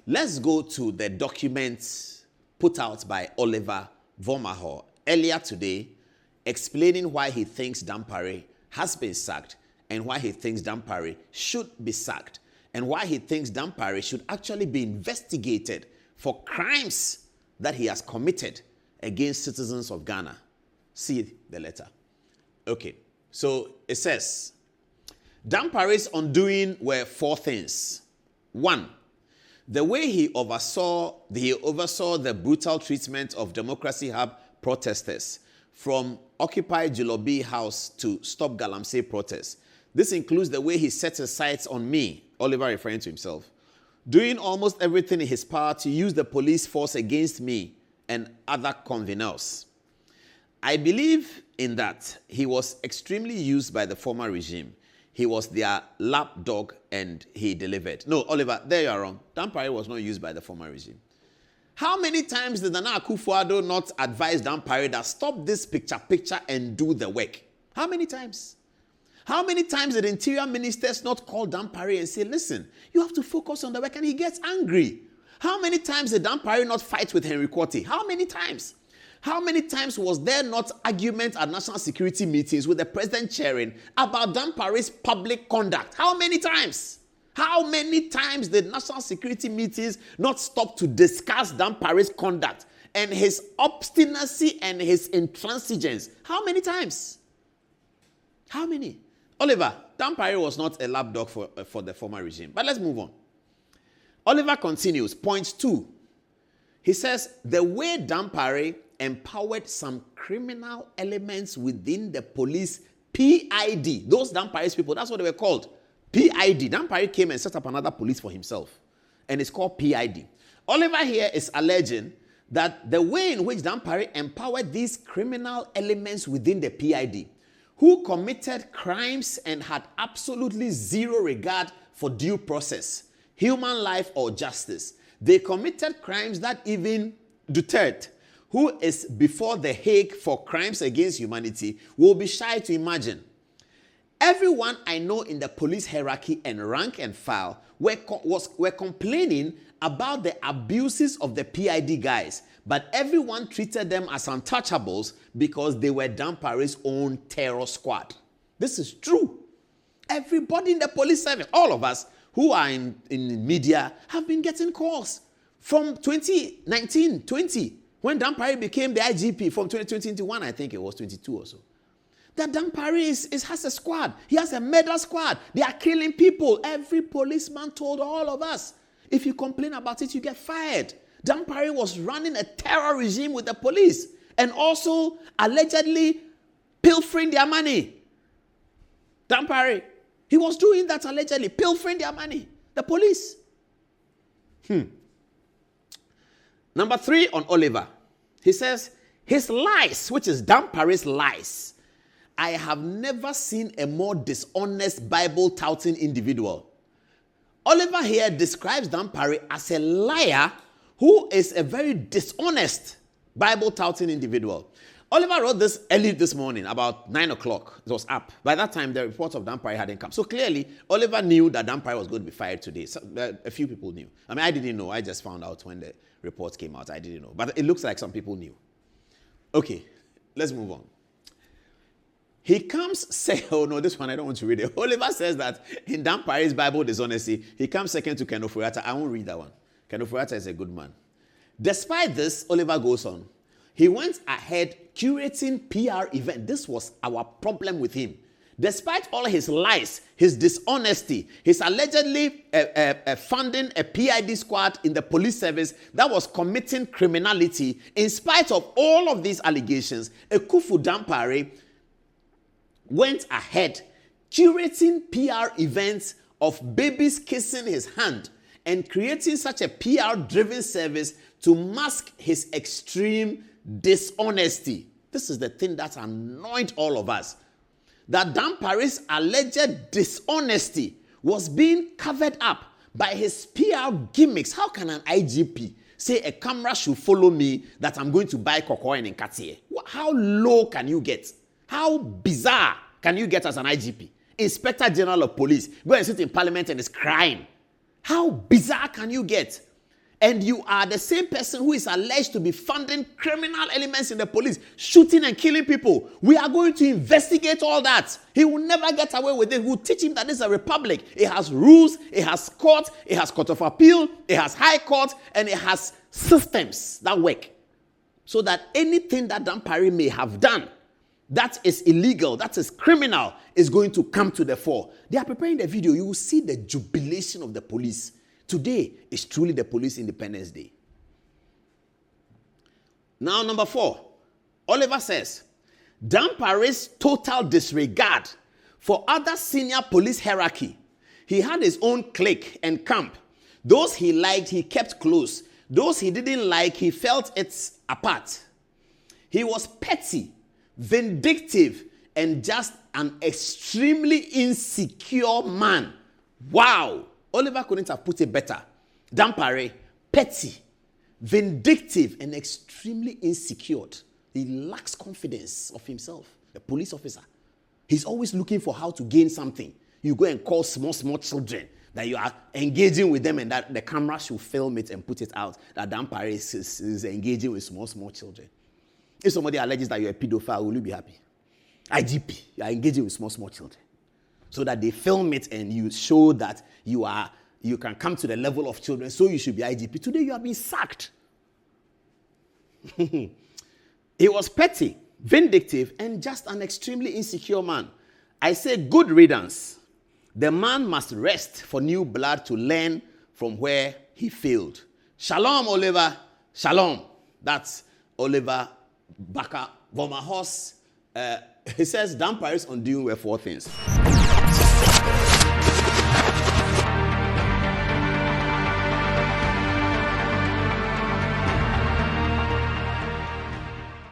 Let's go to the documents put out by Oliver Vomawor earlier today, explaining why he thinks Dampare has been sacked and why he thinks Dampare should be sacked and why he thinks Dampare should actually be investigated for crimes that he has committed against citizens of Ghana. See the letter. Okay, so it says, Dampare's undoing were 4 things. 1, the way he oversaw the brutal treatment of Democracy Hub protesters from Occupy Julobi House to Stop Galamsey protests. This includes the way he set his sights on me, Oliver referring to himself, doing almost everything in his power to use the police force against me and other conveners. I believe in that. He was extremely used by the former regime. He was their lapdog and he delivered. No, Oliver, there you are wrong. Dampare was not used by the former regime. How many times did Nana Akufo-Addo not advise Dampare that stop this picture and do the work? How many times? How many times did interior ministers not call Dampare and say, listen, you have to focus on the work, and he gets angry? How many times did Dampare not fight with Henry Quartey? How many times? How many times was there not argument at national security meetings with the president chairing about Dampare's public conduct? How many times? How many times did national security meetings not stop to discuss Dampare's conduct and his obstinacy and his intransigence? How many times? How many? Oliver, Dampare was not a lapdog for the former regime. But let's move on. Oliver continues, point 2. He says, the way Dampare empowered some criminal elements within the police PID. Those Dampare's people, that's what they were called. PID. Dampare came and set up another police for himself. And it's called PID. Oliver here is alleging that the way in which Dampare empowered these criminal elements within the PID, who committed crimes and had absolutely zero regard for due process, human life, or justice. They committed crimes that even Duterte, who is before the Hague for crimes against humanity, will be shy to imagine. Everyone I know in the police hierarchy and rank and file were complaining about the abuses of the PID guys, but everyone treated them as untouchables because they were Dampare's own terror squad. This is true. Everybody in the police service, all of us who are in media, have been getting calls from 2019-20, when Dampare became the IGP, from 2021, I think it was 22 or so. That Dampare has a squad. He has a murder squad. They are killing people. Every policeman told all of us, if you complain about it, you get fired. Dampare was running a terror regime with the police and also allegedly pilfering their money. Dampare, he was doing that allegedly, pilfering their money. The police. Number 3 on Oliver. He says, his lies, which is Dampare's lies. I have never seen a more dishonest Bible-touting individual. Oliver here describes Dampare as a liar who is a very dishonest Bible-touting individual. Oliver wrote this early this morning, about 9 o'clock. It was up. By that time, the reports of Dampare hadn't come. So clearly, Oliver knew that Dampare was going to be fired today. So, a few people knew. I mean, I didn't know. I just found out when the reports came out. I didn't know. But it looks like some people knew. Okay, let's move on. He comes say, oh no, this one I don't want to read it. Oliver says that in Dampare's Bible dishonesty, he comes second to Ken Ofori-Atta. I won't read that one. Ken Ofori-Atta is a good man. Despite this, Oliver goes on. He went ahead curating PR event. This was our problem with him. Despite all his lies, his dishonesty, his allegedly funding a PID squad in the police service that was committing criminality, in spite of all of these allegations, Ekufu Dampare went ahead curating PR events of babies kissing his hand and creating such a PR-driven service to mask his extreme dishonesty. This is the thing that annoyed all of us. That Dampare's alleged dishonesty was being covered up by his PR gimmicks. How can an IGP say a camera should follow me that I'm going to buy cocoa in Katie? How low can you get? How bizarre can you get as an IGP? Inspector General of Police, go and sit in Parliament and is crying. How bizarre can you get? and you are the same person who is alleged to be funding criminal elements in the police, shooting and killing people, we are going to investigate all that. He will never get away with it. We'll teach him that this is a republic. It has rules, it has court of appeal, it has high court, and it has systems that work. So that anything that Dampare may have done that is illegal, that is criminal, is going to come to the fore. They are preparing the video. You will see the jubilation of the police. Today is truly the Police Independence Day. Now, number 4. Oliver says, Dampare's total disregard for other senior police hierarchy. He had his own clique and camp. Those he liked, he kept close. Those he didn't like, he felt it's apart. He was petty, vindictive, and just an extremely insecure man. Wow! Oliver couldn't have put it better. Dampare, petty, vindictive, and extremely insecure. He lacks confidence of himself, a police officer. He's always looking for how to gain something. You go and call small children that you are engaging with them, and that the camera should film it and put it out, that Dampare is engaging with small children. If somebody alleges that you're a pedophile, will you be happy? IGP, you are engaging with small children. So that they film it and you show that you can come to the level of children, so you should be IGP. Today you have been sacked. He was petty, vindictive, and just an extremely insecure man. I say good riddance. The man must rest for new blood to learn from where he failed. Shalom, Oliver. Shalom. That's Oliver Baka Vomawor's. He says Dampare's undoing were 4 things.